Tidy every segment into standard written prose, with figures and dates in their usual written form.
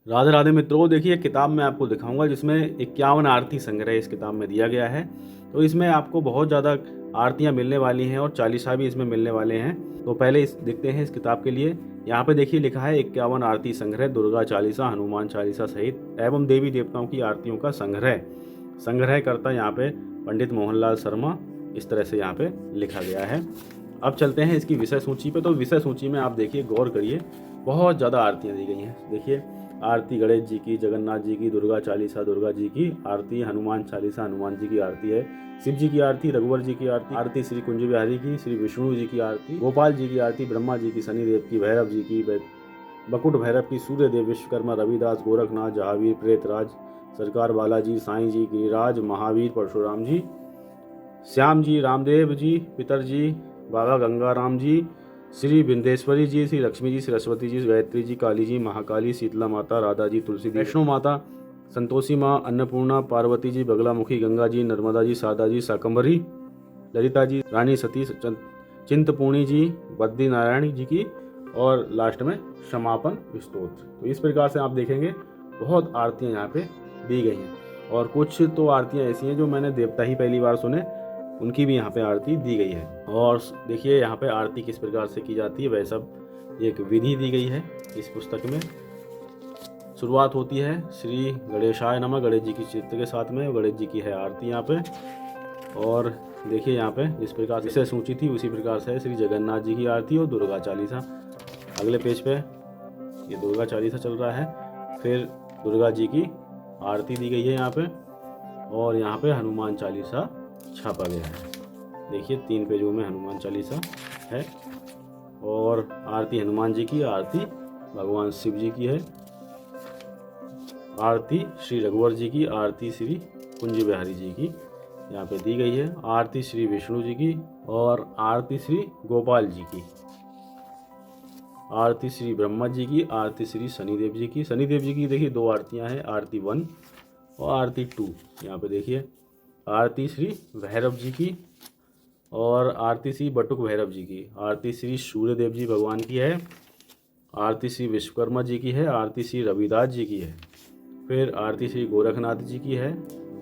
राधे राधे मित्रों, देखिए किताब में आपको दिखाऊंगा जिसमें 51 आरती संग्रह इस किताब में दिया गया है। तो इसमें आपको बहुत ज़्यादा आरतियां मिलने वाली हैं और चालीसा भी इसमें मिलने वाले हैं। तो पहले देखते हैं इस किताब के लिए। यहाँ पे देखिए लिखा है 51 आरती संग्रह, दुर्गा चालीसा, हनुमान चालीसा सहित एवं देवी देवताओं की आरतियों का संग्रह करता यहाँ पे पंडित मोहनलाल शर्मा, इस तरह से यहाँ पे लिखा गया है। अब चलते हैं इसकी विषय सूची पे। तो विषय सूची में आप देखिए, गौर करिए, बहुत ज़्यादा आरतियाँ दी गई हैं। देखिए, आरती गणेश जी की, जगन्नाथ जी की, दुर्गा चालीसा दुर्गा जी की आरती, हनुमान चालीसा हनुमान जी की आरती है, शिव जी की आरती, रघुवर जी की आरती श्री कुंज बिहारी की, श्री विष्णु जी की आरती, गोपाल जी की आरती, ब्रह्मा जी की, शनिदेव की, भैरव जी की, बकुट भैरव की, सूर्यदेव, विश्वकर्मा, रविदास, गोरखनाथ, जहावीर, प्रेतराज, सरकार बालाजी, साईं जी, गिरिराज, महावीर, परशुराम जी, श्याम जी, रामदेव जी, पितर जी, बाबा गंगाराम जी, श्री बिंदेश्वरी जी, श्री लक्ष्मी जी, सरस्वती जी, गायत्री जी, काली जी, महाकाली, शीतला माता, राधा जी, तुलसी जी, वैष्णो माता, संतोषी माँ, अन्नपूर्णा, पार्वती जी, बगलामुखी, गंगा जी, नर्मदा जी, सादा जी, शाकंभरी, ललिता जी, रानी सती, चिंतपूर्णी जी, बद्री नारायण जी की, और लास्ट में समापन स्तोत्र। तो इस प्रकार से आप देखेंगे बहुत आरतियाँ यहाँ पे दी गई हैं, और कुछ तो आरतियाँ ऐसी हैं जो मैंने देवता ही पहली बार सुने, उनकी भी यहाँ पे आरती दी गई है। और देखिए यहाँ पे आरती किस प्रकार से की जाती है, वह सब एक विधि दी गई है इस पुस्तक में। शुरुआत होती है श्री गणेशाय नमः, गणेश जी की चित्र के साथ में, गणेश जी की है आरती यहाँ पे। और देखिए यहाँ पे जिस प्रकार से सूची थी उसी प्रकार से श्री जगन्नाथ जी की आरती और दुर्गा चालीसा। अगले पेज पे ये दुर्गा चालीसा चल रहा है, फिर दुर्गा जी की आरती दी गई है यहाँ पे, और यहाँ पे हनुमान चालीसा छापा गया है। देखिए 3 पेजों में हनुमान चालीसा है, और आरती हनुमान जी की, आरती भगवान शिव जी की है, आरती श्री रघुवर जी की, आरती श्री कुंज बिहारी जी की यहाँ पे दी गई है, आरती श्री विष्णु जी की, और आरती श्री गोपाल जी की, आरती श्री ब्रह्मा जी की, आरती श्री शनिदेव जी की। शनिदेव जी की देखिए 2 आरतियाँ हैं, आरती 1 और आरती 2। यहाँ पे देखिए आरती श्री भैरव जी की, और आरती श्री बटुक भैरव जी की, आरती श्री सूर्यदेव जी भगवान की है, आरती श्री विश्वकर्मा जी की है, आरती श्री रविदास जी की है, फिर आरती श्री गोरखनाथ जी की है,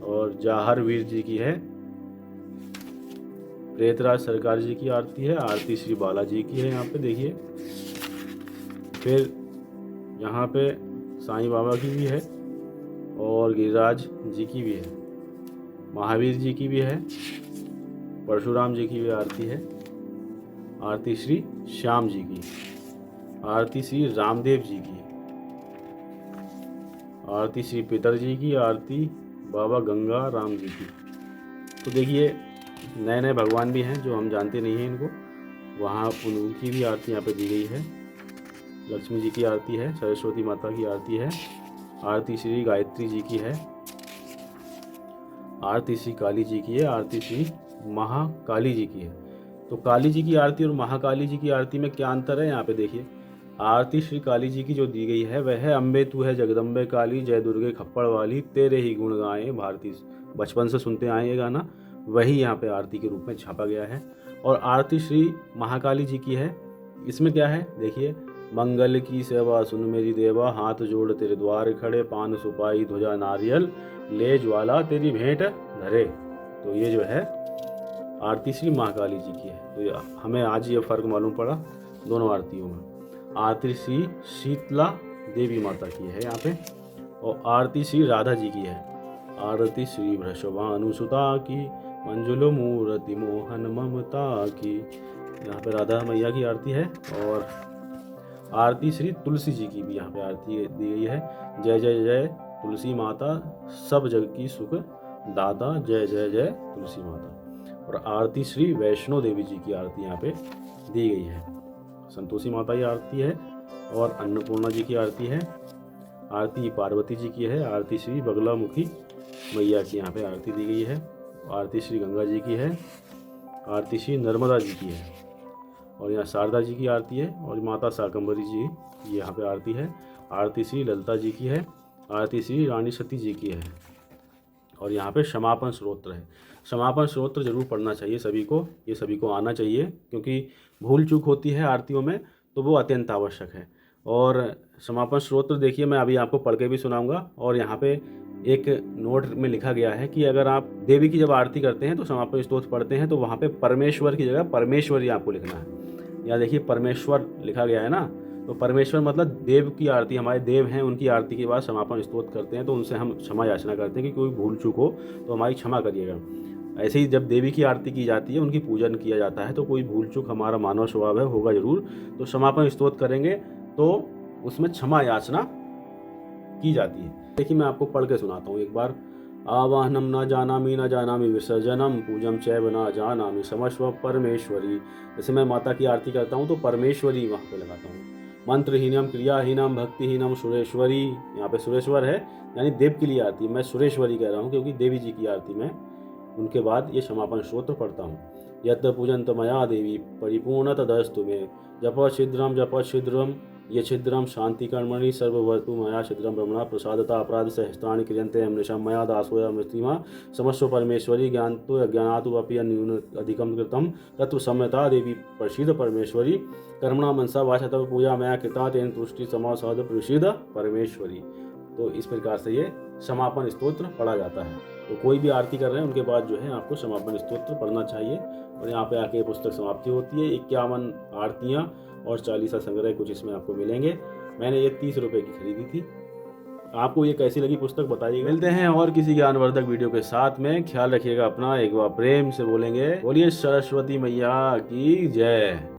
और जाहरवीर जी की है, प्रेतराज सरकार जी की आरती है, आरती श्री बालाजी की है यहाँ पे देखिए, फिर यहाँ पे साईं बाबा की भी है, और गिरिराज जी की भी है, महावीर जी की भी है, परशुराम जी की भी आरती है, आरती श्री श्याम जी की, आरती श्री रामदेव जी की, आरती श्री पितर जी की, आरती बाबा गंगा राम जी की। तो देखिए नए नए भगवान भी हैं जो हम जानते नहीं हैं इनको, वहाँ उनकी भी आरती यहाँ पे दी गई है। लक्ष्मी जी की आरती है, सरस्वती माता की आरती है, आरती श्री गायत्री जी की है, आरती श्री काली जी की है, आरती श्री महाकाली जी की है। तो काली जी की आरती और महाकाली जी की आरती में क्या अंतर है, यहाँ पे देखिए। आरती श्री काली जी की जो दी गई है वह है, अम्बे तू है जगदम्बे काली, जय दुर्गे खप्पड़ वाली, तेरे ही गुण गाएं भारती। बचपन से सुनते आए ये गाना, वही यहाँ पे आरती के रूप में छापा गया है। और आरती श्री महाकाली जी की है, इसमें क्या है देखिए। मंगल की सेवा सुन मेरी देवा, हाथ जोड़ तेरे द्वार खड़े, पान सुपाई ध्वजा नारियल, ले ज्वाला तेरी भेंट धरे। तो ये जो है आरती श्री महाकाली जी की है। तो हमें आज ये फर्क मालूम पड़ा दोनों आरतियों में। आरती श्री शीतला देवी माता की है यहाँ पे, और आरती श्री राधा जी की है, आरती श्री वृषभानुसुता की, मंजुल मूर्ति मोहन ममता की। यहाँ पे राधा मैया की आरती है। और आरती श्री तुलसी जी की भी यहाँ पे आरती दी गई है, जय जय जय तुलसी माता, सब जग की सुख दाता, जय जय जय तुलसी माता। और आरती श्री वैष्णो देवी जी की आरती यहाँ पे दी गई है, संतोषी माता की आरती है, और अन्नपूर्णा जी की आरती है, आरती पार्वती जी की है, आरती श्री बगलामुखी मैया की यहाँ पे आरती दी गई है, आरती श्री गंगा जी की है, आरती श्री नर्मदा जी की है, और यहाँ शारदा जी की आरती है, और माता शाकंभरी जी की यहाँ पे आरती है, आरती श्री ललिता जी की है, आरती श्री रानी सती जी की है। और यहाँ पे समापन स्तोत्र है। समापन स्तोत्र जरूर पढ़ना चाहिए सभी को, ये सभी को आना चाहिए, क्योंकि भूल चूक होती है आरतियों में तो वो अत्यंत आवश्यक है। और समापन स्तोत्र देखिए मैं अभी आपको पढ़ के भी सुनाऊंगा। और यहाँ पे एक नोट में लिखा गया है कि अगर आप देवी की जब आरती करते हैं तो समापन स्तोत्र पढ़ते हैं तो वहाँ पे परमेश्वर की जगह परमेश्वरी आपको लिखना है। यहाँ देखिए परमेश्वर लिखा गया है ना, तो परमेश्वर मतलब देव की आरती, हमारे देव हैं उनकी आरती के बाद समापन स्तोत्र करते हैं तो उनसे हम क्षमा याचना करते हैं कि कोई भूल चूक हो तो हमारी क्षमा करिएगा। ऐसे ही जब देवी की आरती की जाती है, उनकी पूजन किया जाता है, तो कोई भूल चूक हमारा मानव स्वभाव है, होगा जरूर, तो समापन स्तोत्र करेंगे तो उसमें क्षमा याचना की जाती है। देखिए मैं आपको पढ़ के सुनाता हूँ एक बार। आवाहनम न जानामि विसर्जनम पूजम चैव न जानामि समस्व परमेश्वरी। जैसे मैं माता की आरती करता हूँ तो परमेश्वरी वहाँ पे लगाता हूँ। मंत्रहीनम क्रियाहीनम भक्तिहीनम सुरेश्वरी, यहाँ पे सुरेश्वर है यानी देव के लिए आरती, मैं सुरेश्वरी कह रहा हूँ क्योंकि देवी जी की आरती में उनके बाद ये समापन स्तोत्र पढ़ता हूँ। यत्र पूजंत मया देवी परिपूर्ण तदस्तु मे जप छिद्रम ये छिद्रम शांति कर्मणि सर्ववर्तु मया छिद्रम ब्रह्मणा प्रसादता अपराध सहस्त्राणि क्रियन्ते अमृषम मया दासोया मृतिमा समस्व परमेश्वरी ज्ञानतो अज्ञानातु अपि न्यून अधिकम कृतम तत्व सम्यता देवी प्रसिद्ध परमेश्वरी कर्मणा मनसा वाचा तव पूजा मया कृता तेन तुष्टि समासाद प्रसिद्ध परमेश्वरी। तो इस प्रकार से ये समापन स्तोत्र पढ़ा जाता है। तो कोई भी आरती कर रहे हैं उनके बाद जो है आपको समापन स्तोत्र पढ़ना चाहिए। और यहाँ पे आके पुस्तक समाप्ति होती है। 51 आरतियाँ और 40 संग्रह कुछ इसमें आपको मिलेंगे। मैंने ये 30 रुपये की खरीदी थी। आपको ये कैसी लगी पुस्तक बताइएगा। मिलते हैं और किसी ज्ञानवर्धक वीडियो के साथ में। ख्याल रखिएगा अपना। एक बार प्रेम से बोलेंगे, बोलिए सरस्वती मैया की जय।